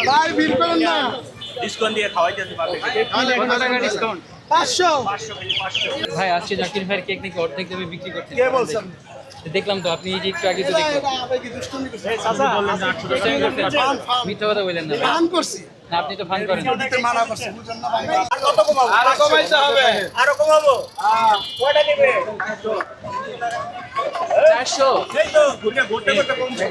ভাই বিল করেন না। ডিসকাউন্ট দিয়ে খাওয়াইতে পারবে। কত টাকা ডিসকাউন্ট? 500। 500 ভাই আজকে জাকির ভাইয়ের কেক নাকি অর্ধেক দামে বিক্রি করছেন। কে বলছেন? দেখলাম তো, আপনি এই যে একটু আগে তো এটা দেখলাম। এটা আবে কি দুষ্টুমি করছে? চাচা বললেন না 800 টাকা মিথ্যা কথা বললেন না ভাই। ফান করছি। না, আপনি তো ফান করেন। দিতে মানা করছে বুঝেন না ভাই। আর কত কমাবো? আরো কমাইতে হবে। আরো কমাবো? কয়টা দিবে? 400। এই তো ঘুরতে ঘুরতে কমছে।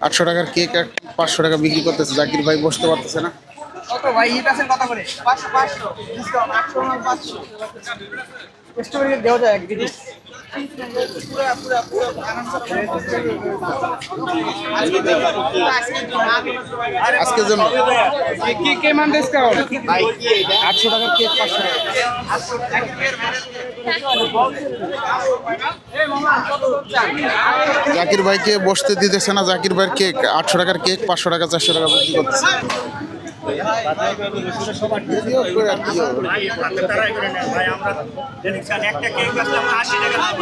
800 টাকার কেক আর 500 টাকা বিক্রি করতেছে, জাকির ভাই বসতে পারতেছে না। কত ভাই হিট আছেন কত করে? 500 ডিসকাউন্ট 800 না 500 কাস্টমারকে দেওয়া যায় এক দিন পুরো পুরো আজকের জন্য কি কে মান ডিসকাউন্ট ভাই 800 টাকার কেক 500 টাকা। জাকির ভাইকে বসতে দিতেছে না, জাকির ভাইয়ের কেক 800 টাকার কেক 500 টাকা 400 টাকা বিক্রি করতেছে। ভাই হাতে তারাই করে নেন ভাই, আমরা দেখছেন একটা কেক আসলে আমরা 80 টাকা লাভ।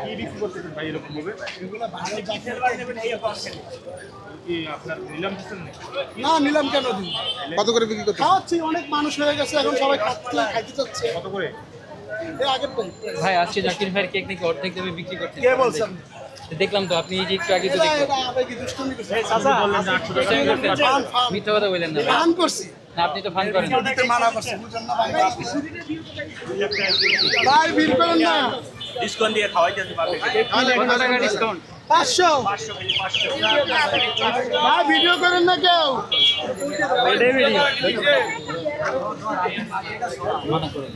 কি বিক্রি করতেছেন ভাই এরকম ভাবে? এগুলো ভালো চাকরির বার নেবেন এই অফার কি আপনার নিলাম দিচ্ছেন নাকি? না নিলাম কেন দিন কত করে বিক্রি করতেছে? খাওয়াচ্ছি অনেক মানুষ হয়ে গেছে এখন সবাই খাইতে চাচ্ছে কত করে? এই আগের টাইম ভাই আজকে জাকির ভাইয়ের কেক নাকি অর্ধেক দামে বিক্রি করছেন। কে বলছেন? দেখলাম তো, আপনি এই যে একটু আগে তো এটা দেখলাম। এটা আবে কি দুষ্টুমি করছে? চাচা বললেন না 800 টাকা মিথ্যা কথা বললেন না ভাই। ফান করছি। না, আপনি তো ফান করেন। দিতে মানা করছে বুঝেন না ভাই। ভাই বিল করেন না। ডিসকাউন্ট দিয়ে খাওয়াইতে পারবে। কত টাকা ডিসকাউন্ট? 500 500 ভাই ভিডিও করেন না কেউ। মানা করেন।